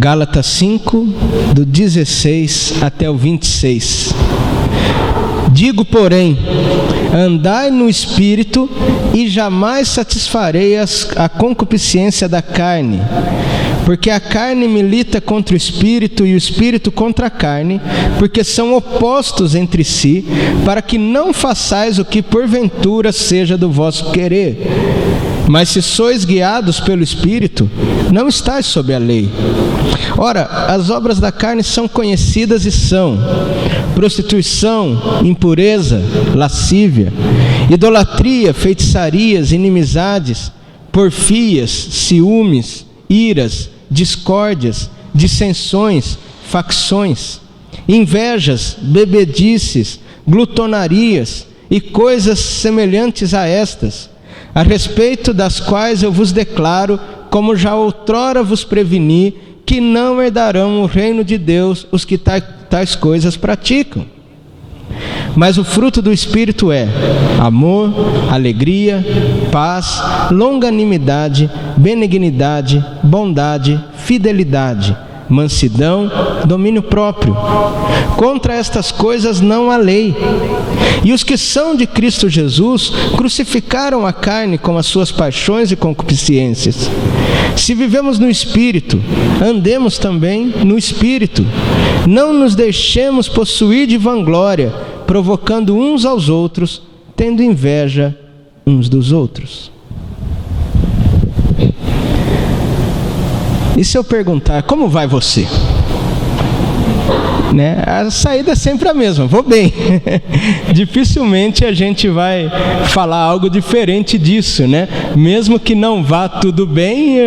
Gálatas 5, do 16 até o 26. Digo, porém, andai no Espírito e jamais satisfarei a concupiscência da carne. Porque a carne milita contra o Espírito e o Espírito contra a carne, porque são opostos entre si, para que não façais o que porventura seja do vosso querer. Mas se sois guiados pelo Espírito, não estáis sob a lei. Ora, as obras da carne são conhecidas e são: prostituição, impureza, lascívia, idolatria, feitiçarias, inimizades, porfias, ciúmes, iras, discórdias, dissensões, facções, invejas, bebedices, glutonarias e coisas semelhantes a estas, a respeito das quais eu vos declaro, como já outrora vos preveni, que não herdarão o reino de Deus os que tais coisas praticam. Mas o fruto do Espírito é amor, alegria, paz, longanimidade, benignidade, bondade, fidelidade, mansidão, domínio próprio. Contra estas coisas não há lei. E os que são de Cristo Jesus crucificaram a carne com as suas paixões e concupiscências. Se vivemos no Espírito, andemos também no Espírito. Não nos deixemos possuir de vanglória, provocando uns aos outros, tendo inveja uns dos outros. E se eu perguntar, como vai você? Né? A saída é sempre a mesma, vou bem. Dificilmente a gente vai falar algo diferente disso, né? Mesmo que não vá tudo bem,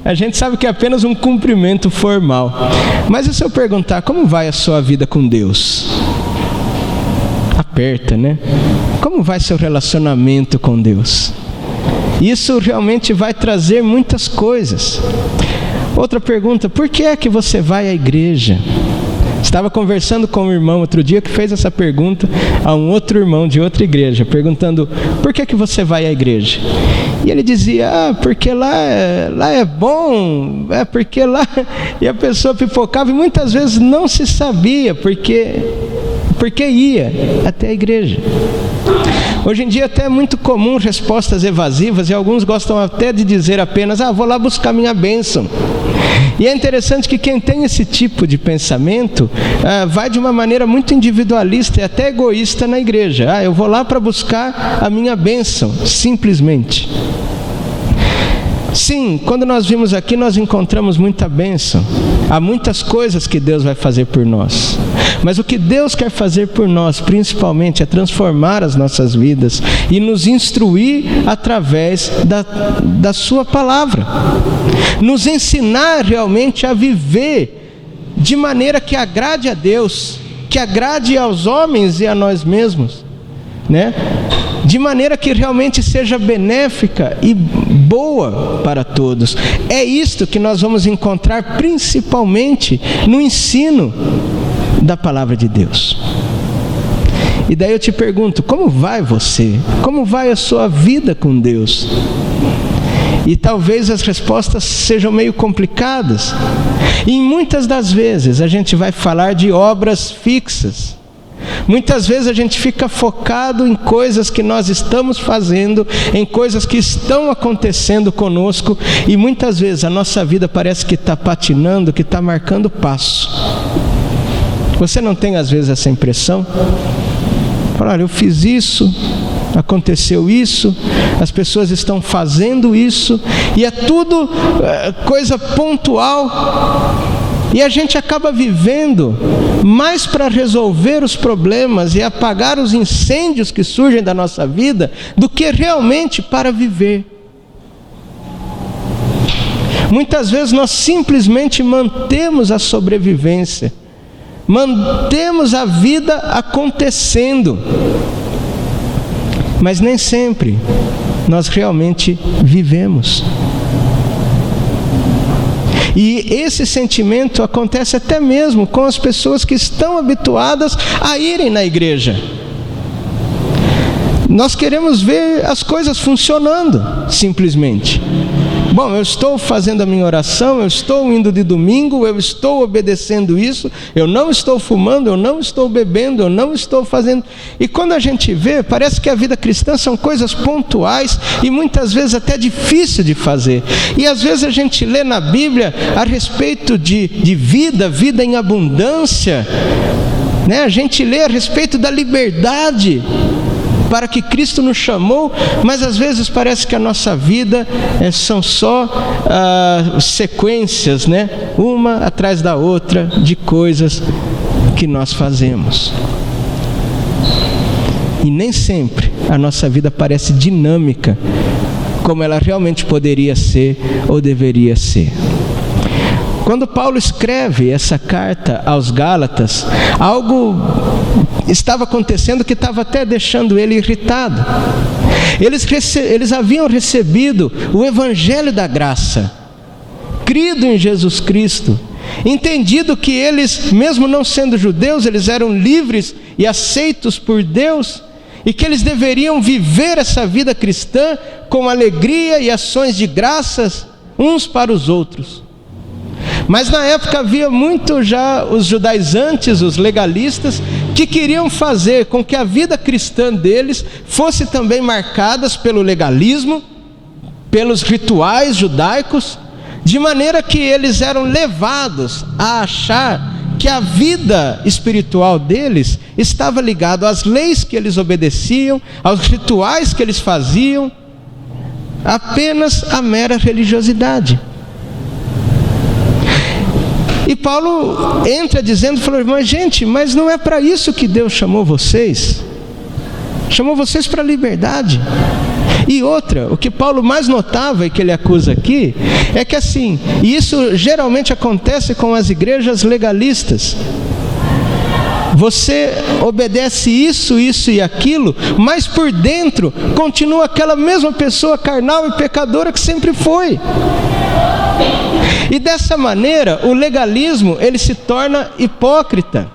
a gente sabe que é apenas um cumprimento formal. Mas e se eu perguntar, como vai a sua vida com Deus? Aperta, né? Como vai seu relacionamento com Deus? Isso realmente vai trazer muitas coisas. Outra pergunta, por que é que você vai à igreja? Estava conversando com um irmão outro dia que fez essa pergunta a um outro irmão de outra igreja, perguntando, por que é que você vai à igreja? E ele dizia, porque lá é bom, porque lá... E a pessoa pipocava e muitas vezes não se sabia porque ia até a igreja. Hoje em dia até é muito comum respostas evasivas e alguns gostam até de dizer apenas, vou lá buscar minha bênção. E é interessante que quem tem esse tipo de pensamento vai de uma maneira muito individualista e até egoísta na igreja. Eu vou lá para buscar a minha bênção, simplesmente. Sim, quando nós vimos aqui, nós encontramos muita bênção. Há muitas coisas que Deus vai fazer por nós. Mas o que Deus quer fazer por nós, principalmente, é transformar as nossas vidas e nos instruir através da sua palavra. Nos ensinar realmente a viver de maneira que agrade a Deus, que agrade aos homens e a nós mesmos, né? De maneira que realmente seja benéfica e boa para todos. É isto que nós vamos encontrar principalmente no ensino da palavra de Deus. E daí eu te pergunto, como vai você? Como vai a sua vida com Deus? E talvez as respostas sejam meio complicadas. E muitas das vezes a gente vai falar de obras fixas. Muitas vezes a gente fica focado em coisas que nós estamos fazendo, em coisas que estão acontecendo conosco, e muitas vezes a nossa vida parece que está patinando, que está marcando passo. Você não tem às vezes essa impressão? Fala, olha, eu fiz isso, aconteceu isso, as pessoas estão fazendo isso, e é tudo coisa pontual. E a gente acaba vivendo mais para resolver os problemas e apagar os incêndios que surgem da nossa vida do que realmente para viver. Muitas vezes nós simplesmente mantemos a sobrevivência, mantemos a vida acontecendo, mas nem sempre nós realmente vivemos. E esse sentimento acontece até mesmo com as pessoas que estão habituadas a irem na igreja. Nós queremos ver as coisas funcionando, simplesmente. bom, eu estou fazendo a minha oração, eu estou indo de domingo, eu estou obedecendo isso, eu não estou fumando, eu não estou bebendo, eu não estou fazendo... E quando a gente vê, parece que a vida cristã são coisas pontuais e muitas vezes até difícil de fazer. E às vezes a gente lê na Bíblia a respeito de vida em abundância, né? A gente lê a respeito da liberdade para que Cristo nos chamou, mas às vezes parece que a nossa vida são só sequências, né? Uma atrás da outra, de coisas que nós fazemos. E nem sempre a nossa vida parece dinâmica, como ela realmente poderia ser ou deveria ser. Quando Paulo escreve essa carta aos Gálatas, algo estava acontecendo que estava até deixando ele irritado. Eles haviam recebido o Evangelho da graça, crido em Jesus Cristo, entendido que eles, mesmo não sendo judeus, eles eram livres e aceitos por Deus, e que eles deveriam viver essa vida cristã com alegria e ações de graças uns para os outros. Mas na época havia muito já os judaizantes, os legalistas, que queriam fazer com que a vida cristã deles fosse também marcada pelo legalismo, pelos rituais judaicos, de maneira que eles eram levados a achar que a vida espiritual deles estava ligada às leis que eles obedeciam, aos rituais que eles faziam, apenas a mera religiosidade. E Paulo entra dizendo, falou, mas gente, mas não é para isso que Deus chamou vocês. Chamou vocês para a liberdade. E outra, o que Paulo mais notava e que ele acusa aqui, é que assim, e isso geralmente acontece com as igrejas legalistas. Você obedece isso e aquilo, mas por dentro continua aquela mesma pessoa carnal e pecadora que sempre foi. E dessa maneira, o legalismo, ele se torna hipócrita.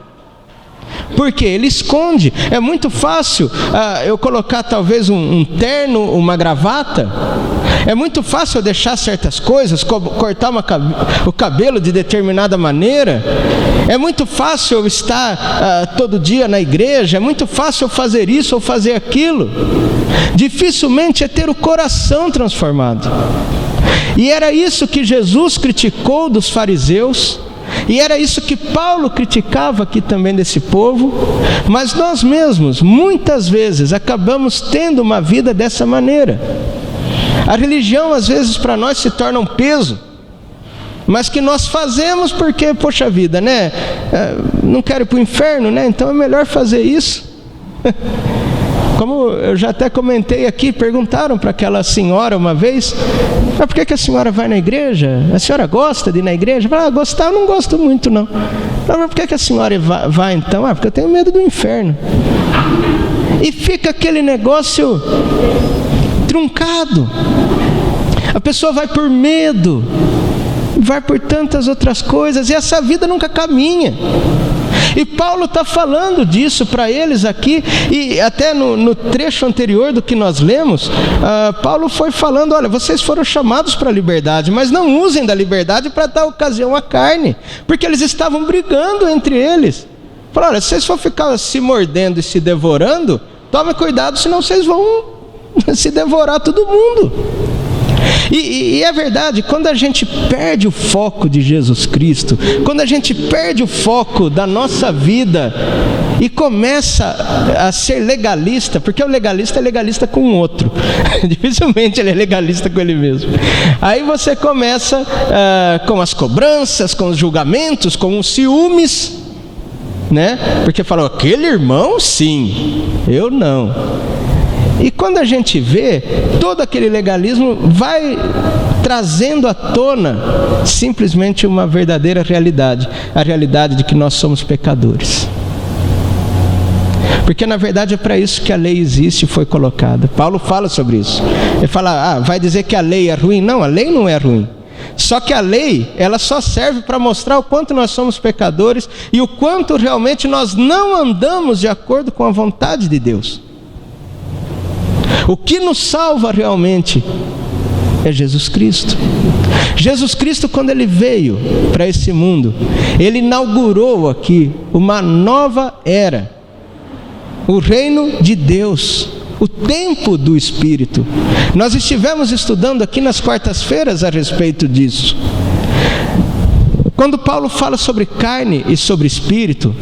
Porque ele esconde. É muito fácil eu colocar talvez um terno, uma gravata. É muito fácil eu deixar certas coisas, cortar o cabelo de determinada maneira. É muito fácil eu estar todo dia na igreja. É muito fácil eu fazer isso ou fazer aquilo. Dificilmente é ter o coração transformado. E era isso que Jesus criticou dos fariseus, e era isso que Paulo criticava aqui também desse povo, mas nós mesmos, muitas vezes, acabamos tendo uma vida dessa maneira. A religião, às vezes, para nós se torna um peso, mas que nós fazemos porque, poxa vida, né? Não quero ir para o inferno, né? Então é melhor fazer isso. Como eu já até comentei aqui, perguntaram para aquela senhora uma vez, mas por que a senhora vai na igreja? A senhora gosta de ir na igreja? Fala, gostar eu não gosto muito não. Mas por que a senhora vai então? Porque eu tenho medo do inferno. E fica aquele negócio truncado. A pessoa vai por medo, vai por tantas outras coisas, e essa vida nunca caminha. E Paulo está falando disso para eles aqui, e até no trecho anterior do que nós lemos, Paulo foi falando, olha, vocês foram chamados para a liberdade, mas não usem da liberdade para dar ocasião à carne, porque eles estavam brigando entre eles. Falaram, olha, se vocês for ficar se mordendo e se devorando, tome cuidado, senão vocês vão se devorar todo mundo. E é verdade, quando a gente perde o foco de Jesus Cristo, quando a gente perde o foco da nossa vida e começa a ser legalista, porque o legalista é legalista com o outro, dificilmente ele é legalista com ele mesmo. Aí você começa com as cobranças, com os julgamentos, com os ciúmes, né? Porque falou, aquele irmão sim, eu não. E quando a gente vê, todo aquele legalismo vai trazendo à tona simplesmente uma verdadeira realidade, a realidade de que nós somos pecadores. Porque na verdade é para isso que a lei existe e foi colocada. Paulo fala sobre isso. Ele fala, vai dizer que a lei é ruim? Não, a lei não é ruim. Só que a lei, ela só serve para mostrar o quanto nós somos pecadores e o quanto realmente nós não andamos de acordo com a vontade de Deus. O que nos salva realmente é Jesus Cristo. Jesus Cristo, quando Ele veio para esse mundo, Ele inaugurou aqui uma nova era, o reino de Deus, o tempo do Espírito. Nós estivemos estudando aqui nas quartas-feiras a respeito disso. Quando Paulo fala sobre carne e sobre espírito,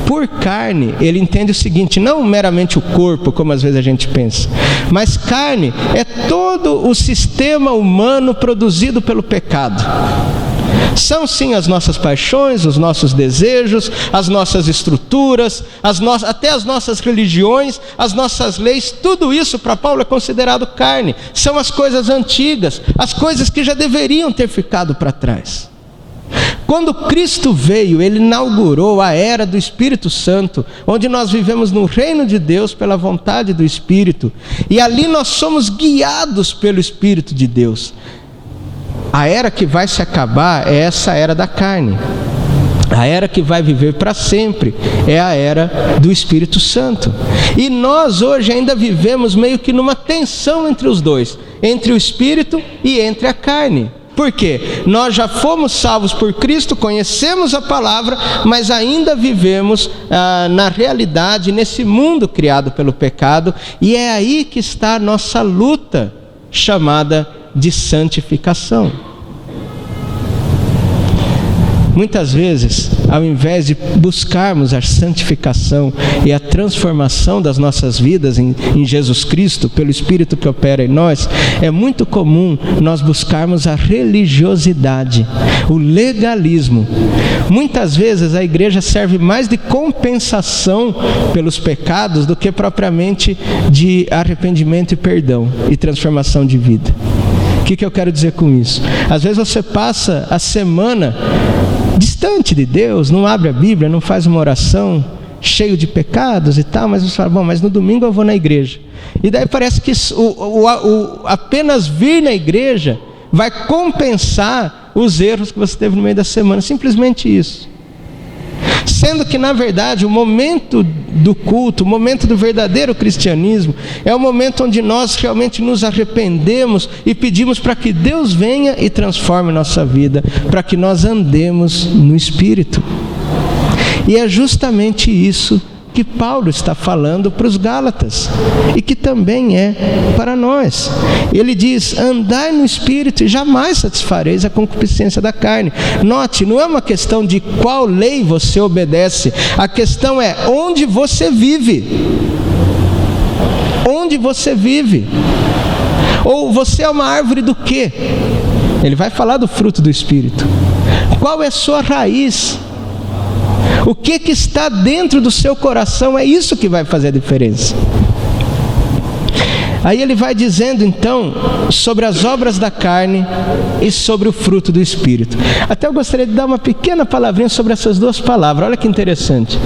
por carne ele entende o seguinte: não meramente o corpo, como às vezes a gente pensa, mas carne é todo o sistema humano produzido pelo pecado. São sim as nossas paixões, os nossos desejos, as nossas estruturas, até as nossas religiões, as nossas leis. Tudo isso para Paulo é considerado carne. São as coisas antigas, as coisas que já deveriam ter ficado para trás. Quando Cristo veio, Ele inaugurou a era do Espírito Santo, onde nós vivemos no reino de Deus pela vontade do Espírito, e ali nós somos guiados pelo Espírito de Deus. A era que vai se acabar é essa era da carne. A era que vai viver para sempre é a era do Espírito Santo. E nós hoje ainda vivemos meio que numa tensão entre os dois, entre o Espírito e entre a carne. Por quê? Nós já fomos salvos por Cristo, conhecemos a palavra, mas ainda vivemos na realidade, nesse mundo criado pelo pecado, e é aí que está a nossa luta, chamada de santificação. Muitas vezes, ao invés de buscarmos a santificação e a transformação das nossas vidas em Jesus Cristo, pelo Espírito que opera em nós, é muito comum nós buscarmos a religiosidade, o legalismo. Muitas vezes a igreja serve mais de compensação pelos pecados do que propriamente de arrependimento e perdão e transformação de vida. O que eu quero dizer com isso? Às vezes você passa a semana distante de Deus, não abre a Bíblia, não faz uma oração, cheio de pecados e tal, mas você fala: bom, mas no domingo eu vou na igreja. E daí parece que apenas vir na igreja vai compensar os erros que você teve no meio da semana, simplesmente isso. Sendo que, na verdade, o momento do culto, o momento do verdadeiro cristianismo, é o momento onde nós realmente nos arrependemos e pedimos para que Deus venha e transforme nossa vida, para que nós andemos no Espírito. E é justamente isso que Paulo está falando para os Gálatas, e que também é para nós. Ele diz: andai no Espírito e jamais satisfareis a concupiscência da carne. Note, não é uma questão de qual lei você obedece, a questão é onde você vive. Onde você vive? Ou você é uma árvore do quê? Ele vai falar do fruto do Espírito. Qual é a sua raiz? O que está dentro do seu coração? É isso que vai fazer a diferença. Aí ele vai dizendo então sobre as obras da carne e sobre o fruto do Espírito. Até eu gostaria de dar uma pequena palavrinha sobre essas duas palavras. Olha que interessante.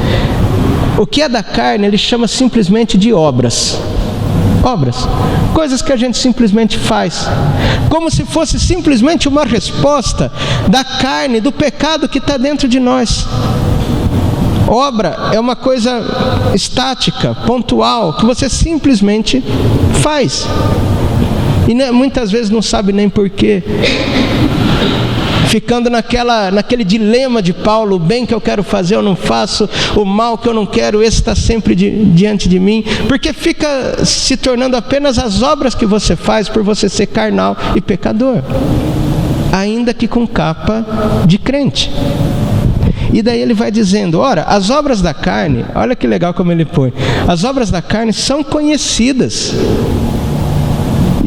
O que é da carne ele chama simplesmente de obras. Obras, coisas que a gente simplesmente faz, como se fosse simplesmente uma resposta da carne, do pecado que está dentro de nós. Obra é uma coisa estática, pontual, que você simplesmente faz. E muitas vezes não sabe nem porquê. Ficando naquele dilema de Paulo: o bem que eu quero fazer eu não faço, o mal que eu não quero, esse está sempre diante de mim. Porque fica se tornando apenas as obras que você faz por você ser carnal e pecador, ainda que com capa de crente. E daí ele vai dizendo: ora, as obras da carne, olha que legal como ele põe, as obras da carne são conhecidas.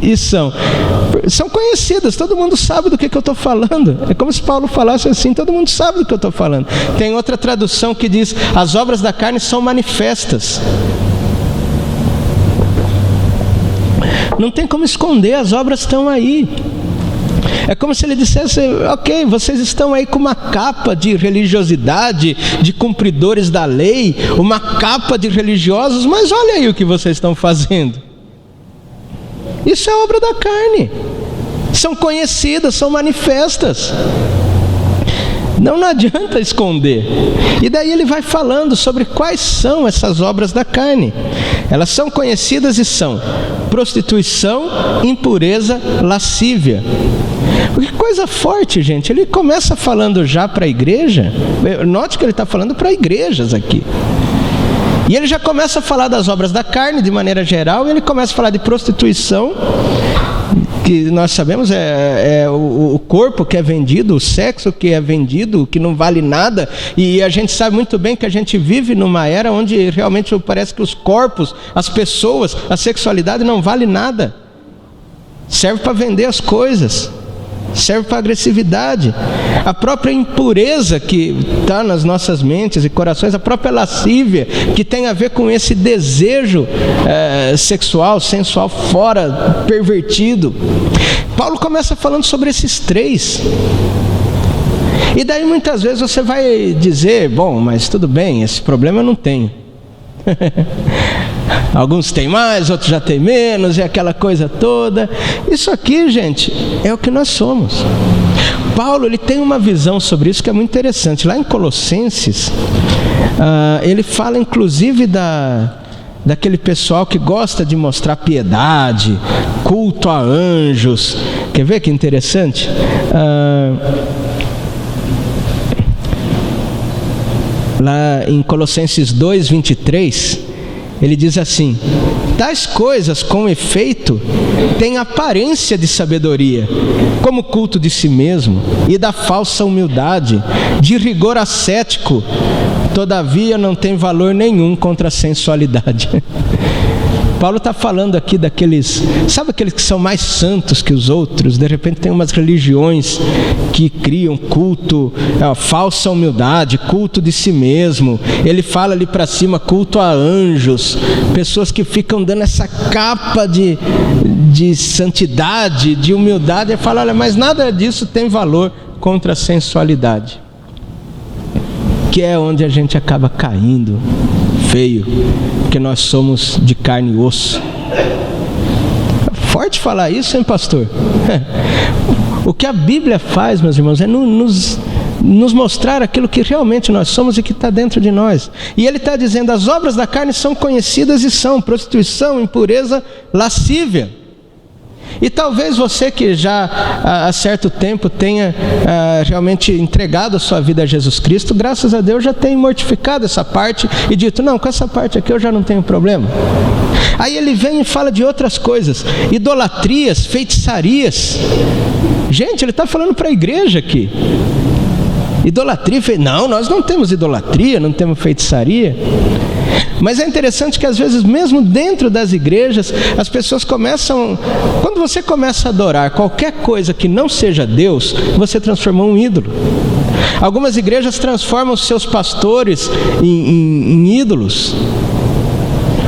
E são conhecidas, todo mundo sabe do que eu estou falando. É como se Paulo falasse assim: todo mundo sabe do que eu estou falando. Tem outra tradução que diz: as obras da carne são manifestas. Não tem como esconder, as obras estão aí. É como se ele dissesse: ok, vocês estão aí com uma capa de religiosidade, de cumpridores da lei, uma capa de religiosos, mas olha aí o que vocês estão fazendo. Isso é obra da carne. São conhecidas, são manifestas. Não adianta esconder. E daí ele vai falando sobre quais são essas obras da carne. Elas são conhecidas e são prostituição, impureza, lascívia. Que coisa forte, gente. Ele começa falando já para a igreja. Note que ele está falando para igrejas aqui. E ele já começa a falar das obras da carne de maneira geral. E ele começa a falar de prostituição, que nós sabemos é o corpo que é vendido, o sexo que é vendido, que não vale nada. E a gente sabe muito bem que a gente vive numa era onde realmente parece que os corpos, as pessoas, a sexualidade não vale nada. Serve para vender as coisas, serve para agressividade. A própria impureza que está nas nossas mentes e corações, a própria lascívia, que tem a ver com esse desejo sexual, sensual, fora, pervertido. Paulo começa falando sobre esses três. E daí muitas vezes você vai dizer, bom, mas tudo bem, esse problema eu não tenho. Alguns têm mais, outros já têm menos, é aquela coisa toda. Isso aqui, gente, é o que nós somos. Paulo, ele tem uma visão sobre isso que é muito interessante. Lá em Colossenses, ele fala inclusive daquele pessoal que gosta de mostrar piedade, culto a anjos. Quer ver que interessante? Lá em Colossenses 2:23, ele diz assim: tais coisas, com efeito, têm aparência de sabedoria, como culto de si mesmo e da falsa humildade, de rigor ascético, todavia não tem valor nenhum contra a sensualidade. Paulo está falando aqui daqueles, sabe aqueles que são mais santos que os outros? De repente tem umas religiões que criam culto, falsa humildade, culto de si mesmo. Ele fala ali para cima, culto a anjos, pessoas que ficam dando essa capa de santidade, de humildade. Ele fala, olha, mas nada disso tem valor contra a sensualidade, que é onde a gente acaba caindo feio, porque nós somos de carne e osso. Forte falar isso, hein, pastor? O que a Bíblia faz, meus irmãos, é nos mostrar aquilo que realmente nós somos e que está dentro de nós. E ele está dizendo, as obras da carne são conhecidas e são prostituição, impureza, lascívia. E talvez você que já há certo tempo tenha realmente entregado a sua vida a Jesus Cristo, graças a Deus já tenha mortificado essa parte e dito, não, com essa parte aqui eu já não tenho problema. Aí ele vem e fala de outras coisas, idolatrias, feitiçarias. Gente, ele está falando para a igreja aqui. Idolatria, não, nós não temos idolatria, não temos feitiçaria. Mas é interessante que às vezes mesmo dentro das igrejas, as pessoas começam, quando você começa a adorar qualquer coisa que não seja Deus, você transformou um ídolo. Algumas igrejas transformam seus pastores em ídolos.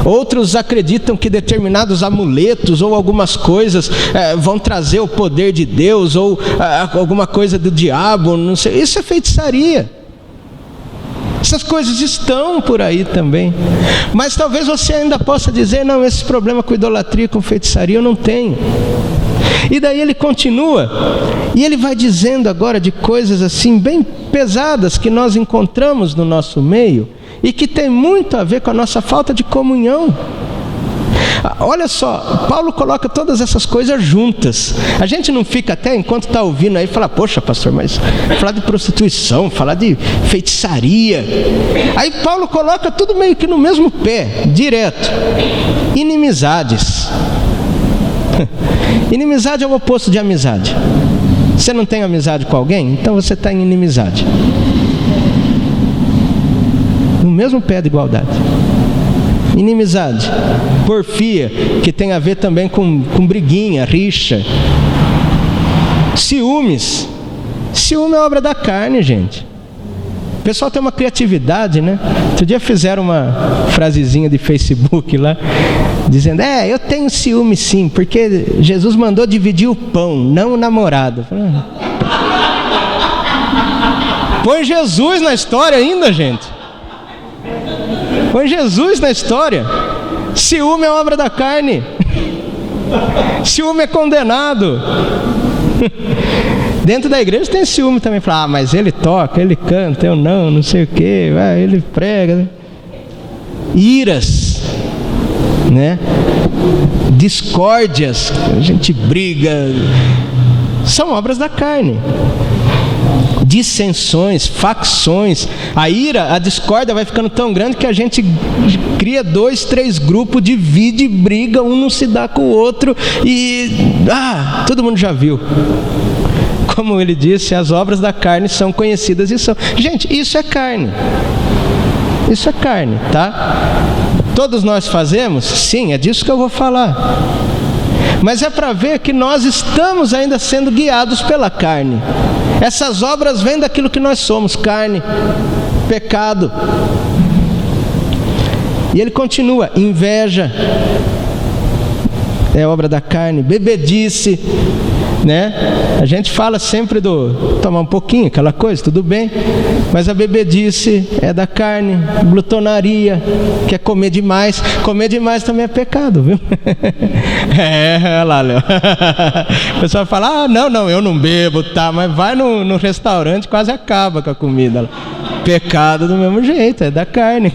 Outros acreditam que determinados amuletos ou algumas coisas vão trazer o poder de Deus ou alguma coisa do diabo, não sei. Isso é feitiçaria. Essas coisas estão por aí também. Mas talvez você ainda possa dizer, não, esse problema com idolatria, com feitiçaria eu não tenho. E daí ele continua, e ele vai dizendo agora de coisas assim bem pesadas que nós encontramos no nosso meio e que tem muito a ver com a nossa falta de comunhão. Olha só, Paulo coloca todas essas coisas juntas. A gente não fica até enquanto está ouvindo aí fala, poxa pastor, mas falar de prostituição, falar de feitiçaria. Aí Paulo coloca tudo meio que no mesmo pé, direto. Inimizades. Inimizade é o oposto de amizade. Você não tem amizade com alguém? Então você está em inimizade. No mesmo pé de igualdade. Inimizade, porfia, que tem a ver também com briguinha, rixa. Ciúmes. Ciúme é obra da carne, gente. O pessoal tem uma criatividade, né? Outro dia fizeram uma frasezinha de Facebook lá, dizendo, eu tenho ciúme sim, porque Jesus mandou dividir o pão, não o namorado. Põe Jesus na história ainda, gente. Põe Jesus na história. Ciúme é obra da carne. Ciúme é condenado. Dentro da igreja tem ciúme também. Fala, mas ele toca, ele canta, eu não sei o que, ele prega. Iras, né? discórdias, a gente briga, são obras da carne. Dissensões, facções, a ira, a discórdia vai ficando tão grande que a gente cria 2, 3 grupos, divide, briga, um não se dá com o outro e todo mundo já viu. Como ele disse, as obras da carne são conhecidas e são. Gente, isso é carne. Isso é carne, tá? Todos nós fazemos? Sim, é disso que eu vou falar. Mas é para ver que nós estamos ainda sendo guiados pela carne. Essas obras vêm daquilo que nós somos, carne, pecado. E ele continua, inveja, é obra da carne, bebedice, né? A gente fala sempre tomar um pouquinho, aquela coisa, tudo bem, mas a bebedice é da carne, glutonaria, que é comer demais também é pecado, viu? Olha lá, Léo. O pessoal fala, não, eu não bebo, tá, mas vai no restaurante, quase acaba com a comida. Pecado do mesmo jeito, é da carne.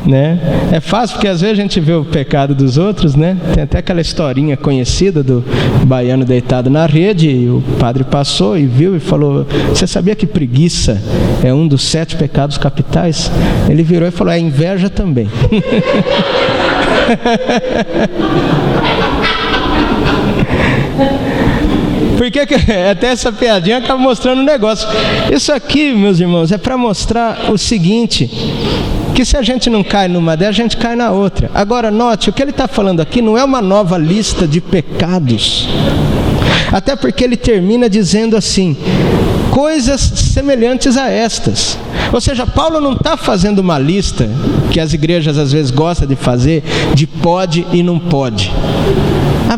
Né? É fácil porque às vezes a gente vê o pecado dos outros, né? Tem até aquela historinha conhecida do baiano deitado na rede, e o padre passou e viu e falou: você sabia que preguiça é um dos 7 pecados capitais? Ele virou e falou: é inveja também. Porque até essa piadinha acaba mostrando um negócio. Isso aqui, meus irmãos, é para mostrar o seguinte: que se a gente não cai numa dessas, a gente cai na outra. Agora note, o que ele está falando aqui não é uma nova lista de pecados. Até porque ele termina dizendo assim: coisas semelhantes a estas. Ou seja, Paulo não está fazendo uma lista, que as igrejas às vezes gostam de fazer, de pode e não pode.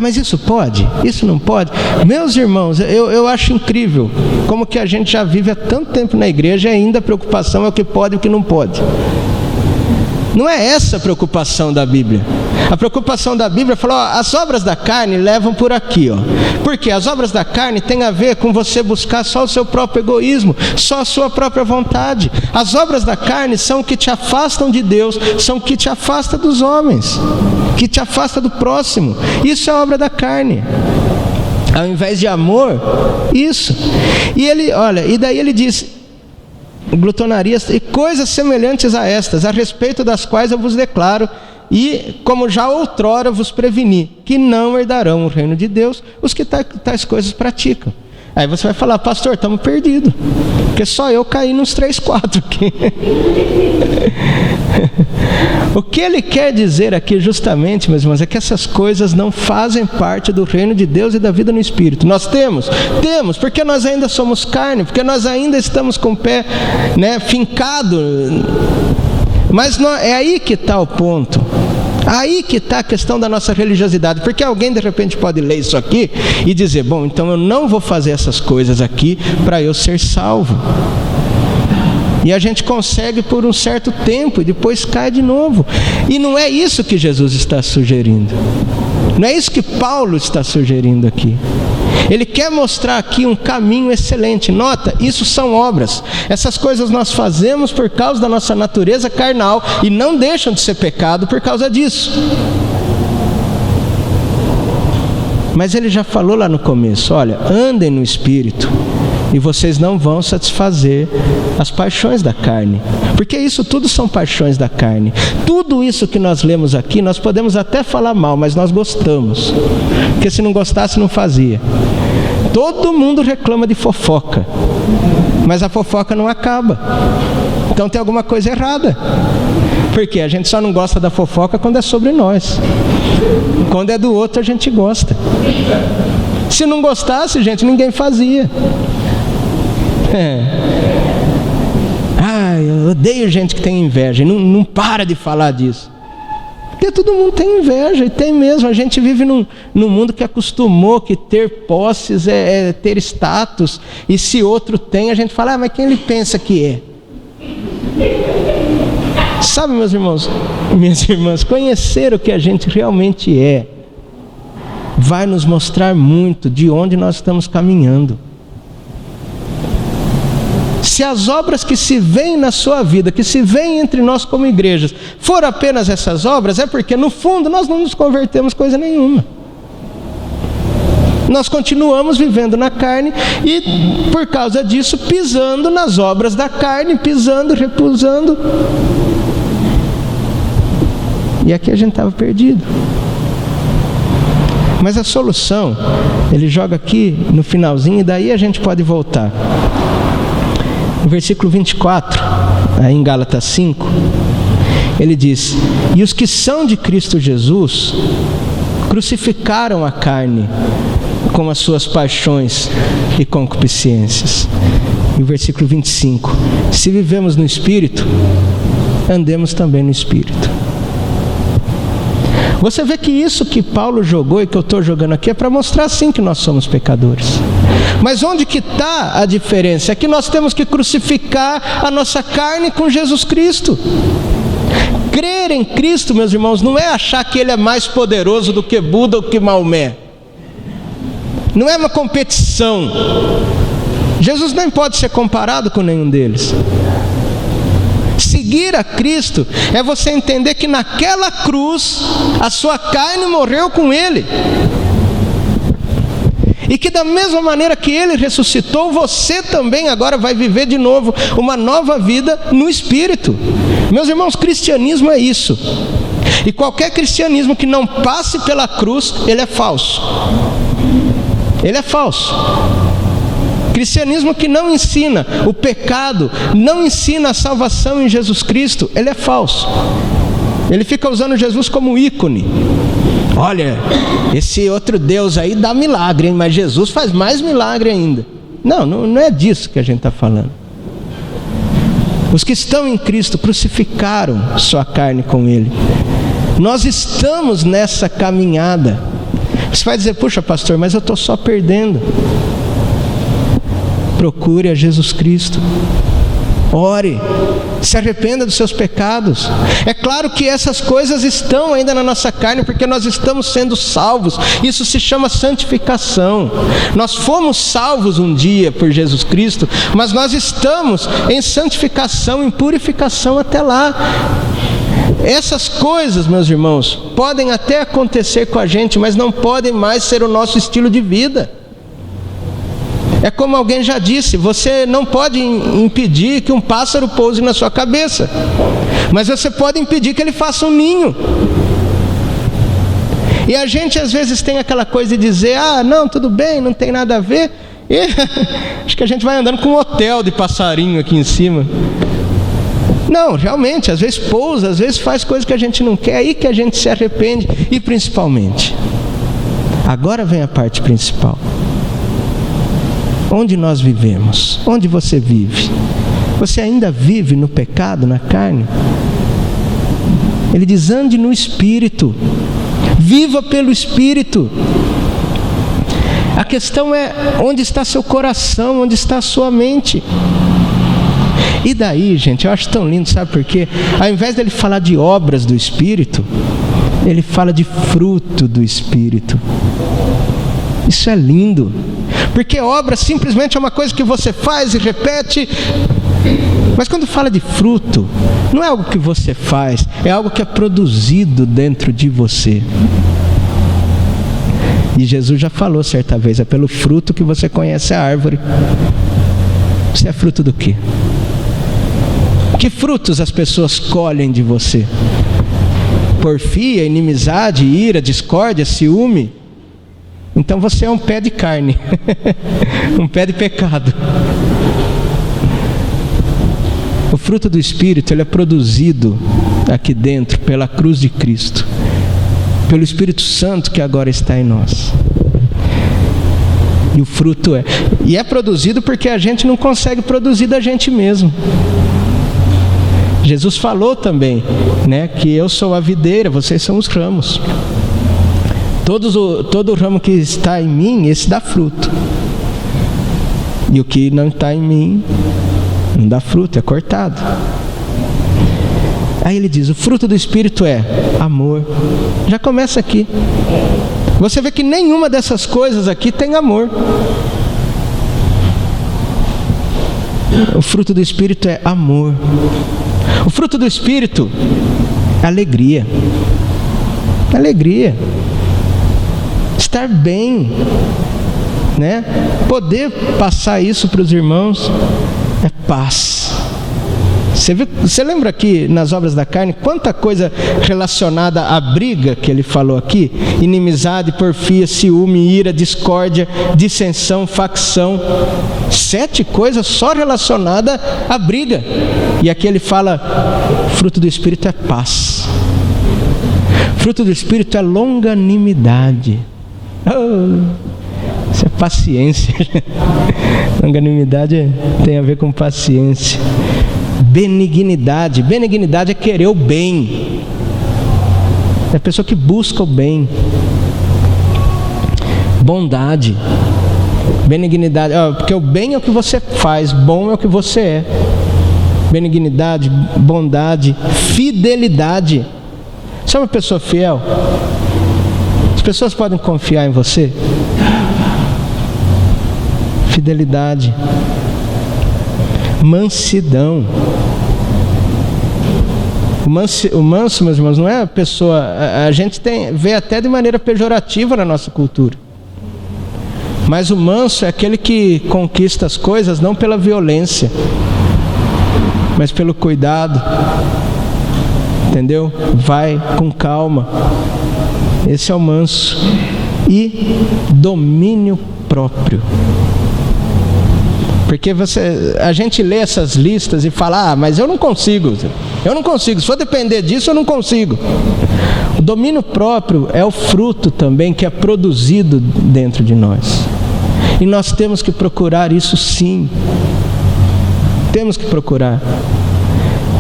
Mas isso pode? Isso não pode? Meus irmãos, eu acho incrível como que a gente já vive há tanto tempo na igreja e ainda a preocupação é o que pode e o que não pode. Não é essa a preocupação da Bíblia. A preocupação da Bíblia falou: as obras da carne levam por aqui, ó. Porque as obras da carne têm a ver com você buscar só o seu próprio egoísmo, só a sua própria vontade. As obras da carne são o que te afastam de Deus, são o que te afasta dos homens, que te afasta do próximo. Isso é obra da carne. Ao invés de amor, isso. E ele, olha, e daí ele diz: glutonarias e coisas semelhantes a estas, a respeito das quais eu vos declaro, e como já outrora vos preveni, que não herdarão o reino de Deus os que tais coisas praticam. Aí você vai falar: pastor, estamos perdidos, porque só eu caí nos 3, 4 aqui. O que ele quer dizer aqui justamente, meus irmãos, é que essas coisas não fazem parte do reino de Deus e da vida no Espírito. Nós temos, porque nós ainda somos carne, porque nós ainda estamos com o pé, né, fincado. Mas é aí que está o ponto. Aí que está a questão da nossa religiosidade, porque alguém de repente pode ler isso aqui e dizer: bom, então eu não vou fazer essas coisas aqui para eu ser salvo. E a gente consegue por um certo tempo e depois cai de novo. E não é isso que Jesus está sugerindo. Não é isso que Paulo está sugerindo aqui. Ele quer mostrar aqui um caminho excelente. Nota, isso são obras. Essas coisas nós fazemos por causa da nossa natureza carnal e não deixam de ser pecado por causa disso. Mas ele já falou lá no começo: olha, andem no Espírito e vocês não vão satisfazer as paixões da carne. Porque isso tudo são paixões da carne. Tudo isso que nós lemos aqui, nós podemos até falar mal, mas nós gostamos. Porque se não gostasse, não fazia. Todo mundo reclama de fofoca, mas a fofoca não acaba. Então tem alguma coisa errada. Porque a gente só não gosta da fofoca quando é sobre nós. Quando é do outro, a gente gosta. Se não gostasse, gente, ninguém fazia. Eu odeio gente que tem inveja e não para de falar disso. Porque todo mundo tem inveja, e tem mesmo. A gente vive num mundo que acostumou que ter posses é ter status, e se outro tem, a gente fala: mas quem ele pensa que é? Sabe, meus irmãos, minhas irmãs, conhecer o que a gente realmente é vai nos mostrar muito de onde nós estamos caminhando. Se as obras que se veem na sua vida, que se veem entre nós como igrejas, for apenas essas obras, é porque no fundo nós não nos convertemos coisa nenhuma. Nós continuamos vivendo na carne e, por causa disso, pisando nas obras da carne, pisando, repulsando. E aqui a gente estava perdido. Mas a solução, ele joga aqui no finalzinho, e daí a gente pode voltar. No versículo 24, aí em Gálatas 5, ele diz: e os que são de Cristo Jesus crucificaram a carne com as suas paixões e concupiscências. E o versículo 25: se vivemos no Espírito, andemos também no Espírito. Você vê que isso que Paulo jogou e que eu estou jogando aqui é para mostrar sim que nós somos pecadores. Mas onde que está a diferença? É que nós temos que crucificar a nossa carne com Jesus Cristo. Crer em Cristo, meus irmãos, não é achar que Ele é mais poderoso do que Buda ou que Maomé. Não é uma competição. Jesus nem pode ser comparado com nenhum deles. Seguir a Cristo é você entender que naquela cruz a sua carne morreu com Ele, e que da mesma maneira que Ele ressuscitou, você também agora vai viver de novo uma nova vida no Espírito. Meus irmãos, cristianismo é isso. E qualquer cristianismo que não passe pela cruz, ele é falso. Ele é falso. Cristianismo que não ensina o pecado, não ensina a salvação em Jesus Cristo, ele é falso. Ele fica usando Jesus como ícone. Olha, esse outro Deus aí dá milagre, hein? Mas Jesus faz mais milagre ainda. Não é disso que a gente está falando. Os que estão em Cristo crucificaram sua carne com Ele. Nós estamos nessa caminhada. Você vai dizer: puxa, pastor, mas eu estou só perdendo. Procure a Jesus Cristo, ore, se arrependa dos seus pecados. É claro que essas coisas estão ainda na nossa carne, porque nós estamos sendo salvos. Isso se chama santificação. Nós fomos salvos um dia por Jesus Cristo, mas nós estamos em santificação, em purificação até lá. Essas coisas, meus irmãos, podem até acontecer com a gente, mas não podem mais ser o nosso estilo de vida. É como alguém já disse: você não pode impedir que um pássaro pouse na sua cabeça, mas você pode impedir que ele faça um ninho. E a gente às vezes tem aquela coisa de dizer: ah, não, tudo bem, não tem nada a ver. E acho que a gente vai andando com um hotel de passarinho aqui em cima. Não, realmente, às vezes pousa, às vezes faz coisas que a gente não quer, é aí que a gente se arrepende. E principalmente, agora vem a parte principal. Onde nós vivemos? Onde você vive? Você ainda vive no pecado, na carne? Ele diz: ande no Espírito, viva pelo Espírito. A questão é: onde está seu coração? Onde está a sua mente? E daí, gente, eu acho tão lindo, sabe por quê? Ao invés dele falar de obras do Espírito, ele fala de fruto do Espírito. Isso é lindo, porque obra simplesmente é uma coisa que você faz e repete. Mas quando fala de fruto, não é algo que você faz, é algo que é produzido dentro de você. E Jesus já falou certa vez: é pelo fruto que você conhece a árvore. Você é fruto do quê? Que frutos as pessoas colhem de você? Porfia, inimizade, ira, discórdia, ciúme? Então você é um pé de carne, um pé de pecado. O fruto do Espírito, ele é produzido aqui dentro pela cruz de Cristo, pelo Espírito Santo que agora está em nós. E o fruto é produzido porque a gente não consegue produzir da gente mesmo. Jesus falou também, né, que eu sou a videira, vocês são os ramos. Todo ramo que está em mim, esse dá fruto. E o que não está em mim, não dá fruto, é cortado. Aí ele diz: o fruto do Espírito é amor. Já começa aqui. Você vê que nenhuma dessas coisas aqui tem amor. O fruto do Espírito é amor. O fruto do Espírito é alegria. Alegria. Estar bem, né? Poder passar isso para os irmãos é paz. Você lembra aqui nas obras da carne quanta coisa relacionada à briga que ele falou aqui? Inimizade, porfia, ciúme, ira, discórdia, dissensão, facção. 7 coisas só relacionadas à briga. E aqui ele fala: fruto do Espírito é paz. Fruto do Espírito é longanimidade. Isso é paciência. Longanimidade tem a ver com paciência. Benignidade. Benignidade é querer o bem. É a pessoa que busca o bem. Bondade. Benignidade. Porque o bem é o que você faz, bom é o que você é. Benignidade, bondade, fidelidade. Você é uma pessoa fiel? As pessoas podem confiar em você? Fidelidade. Mansidão. O manso, meus irmãos, não é a pessoa... A gente vê até de maneira pejorativa na nossa cultura. Mas o manso é aquele que conquista as coisas não pela violência, mas pelo cuidado. Entendeu? Vai com calma. Esse é o manso. E domínio próprio. Porque a gente lê essas listas e fala: mas eu não consigo. Se for depender disso, eu não consigo. O domínio próprio é o fruto também que é produzido dentro de nós. E nós temos que procurar isso, sim. Temos que procurar.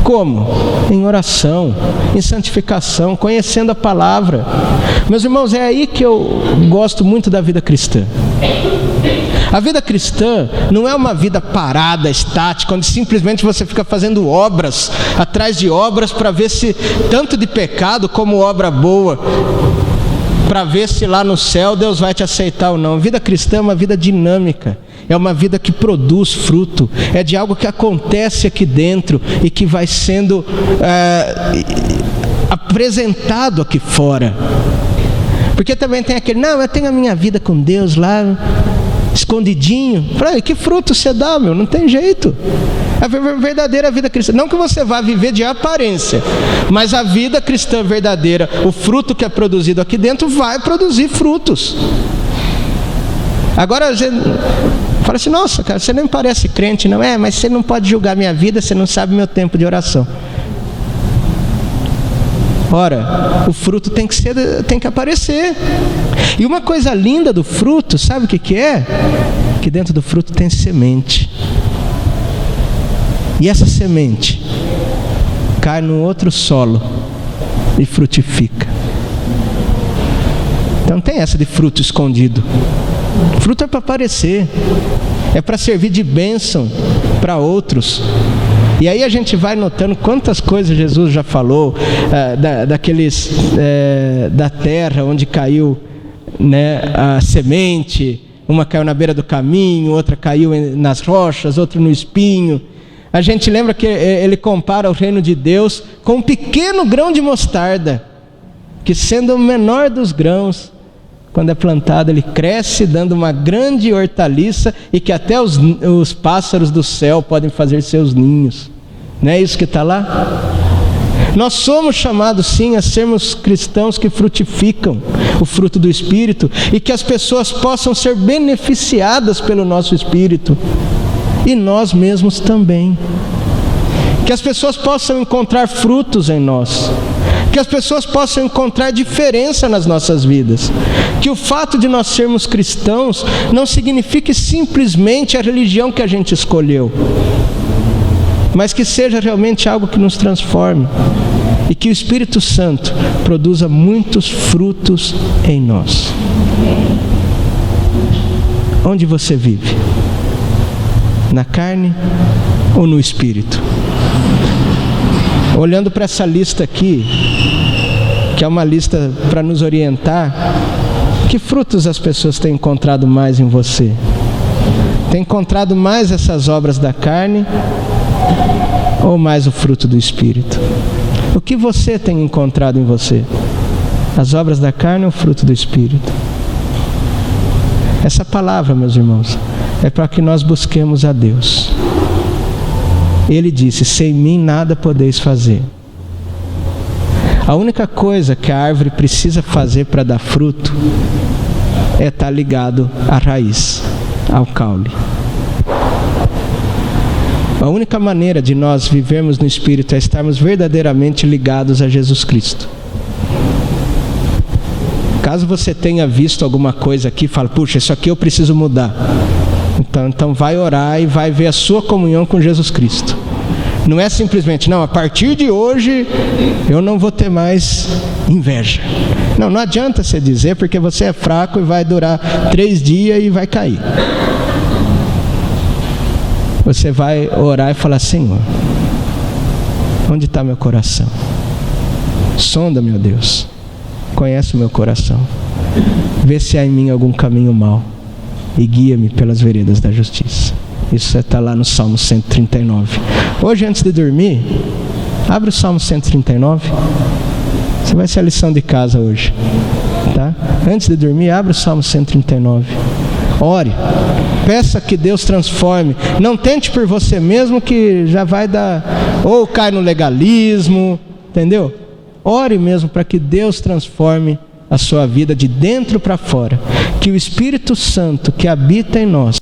Como? Em oração, em santificação, conhecendo a palavra. Meus irmãos, é aí que eu gosto muito da vida cristã. A vida cristã não é uma vida parada, estática, onde simplesmente você fica fazendo obras, atrás de obras, para ver se, tanto de pecado como obra boa, para ver se lá no céu Deus vai te aceitar ou não. A vida cristã é uma vida dinâmica. É uma vida que produz fruto. É de algo que acontece aqui dentro e que vai sendo apresentado aqui fora. Porque também tem aquele: não, eu tenho a minha vida com Deus lá, escondidinho. Falei: que fruto você dá, meu? Não tem jeito. A verdadeira vida cristã, não que você vá viver de aparência, mas a vida cristã verdadeira, o fruto que é produzido aqui dentro vai produzir frutos. Agora a gente fala assim: nossa, cara, você nem parece crente, não é? Mas você não pode julgar minha vida, você não sabe meu tempo de oração. Ora, o fruto tem que aparecer. E uma coisa linda do fruto, sabe o que é? Que dentro do fruto tem semente. E essa semente cai num outro solo e frutifica. Então não tem essa de fruto escondido. Fruto é para aparecer, é para servir de bênção para outros. E aí a gente vai notando quantas coisas Jesus já falou, da terra onde caiu, né, a semente. Uma caiu na beira do caminho, outra caiu nas rochas, outra no espinho. A gente lembra que ele compara o reino de Deus com um pequeno grão de mostarda, que sendo o menor dos grãos, quando é plantado, ele cresce dando uma grande hortaliça e que até os pássaros do céu podem fazer seus ninhos. Não é isso que está lá? Nós somos chamados sim a sermos cristãos que frutificam o fruto do Espírito e que as pessoas possam ser beneficiadas pelo nosso Espírito. E nós mesmos também. Que as pessoas possam encontrar frutos em nós. Que as pessoas possam encontrar diferença nas nossas vidas. Que o fato de nós sermos cristãos não signifique simplesmente a religião que a gente escolheu, mas que seja realmente algo que nos transforme. E que o Espírito Santo produza muitos frutos em nós. Onde você vive? Na carne ou no Espírito? Olhando para essa lista aqui, que é uma lista para nos orientar, que frutos as pessoas têm encontrado mais em você? Tem encontrado mais essas obras da carne ou mais o fruto do Espírito? O que você tem encontrado em você? As obras da carne ou o fruto do Espírito? Essa palavra, meus irmãos, é para que nós busquemos a Deus. Ele disse: sem mim nada podeis fazer. A única coisa que a árvore precisa fazer para dar fruto é estar ligado à raiz, ao caule. A única maneira de nós vivermos no Espírito é estarmos verdadeiramente ligados a Jesus Cristo. Caso você tenha visto alguma coisa aqui e fale: puxa, isso aqui eu preciso mudar. Então vai orar e vai ver a sua comunhão com Jesus Cristo. Não é simplesmente: não, a partir de hoje eu não vou ter mais inveja. Não adianta você dizer, porque você é fraco e vai durar 3 dias e vai cair. Você vai orar e falar: Senhor, onde está meu coração? Sonda, meu Deus, conhece o meu coração. Vê se há em mim algum caminho mau e guia-me pelas veredas da justiça. Isso está lá no Salmo 139. Hoje, antes de dormir, abre o Salmo 139. Isso vai ser a lição de casa hoje, tá? Antes de dormir, abre o Salmo 139. Ore, peça que Deus transforme. Não tente por você mesmo, que já vai dar, ou cai no legalismo, entendeu? Ore mesmo para que Deus transforme a sua vida de dentro para fora. Que o Espírito Santo que habita em nós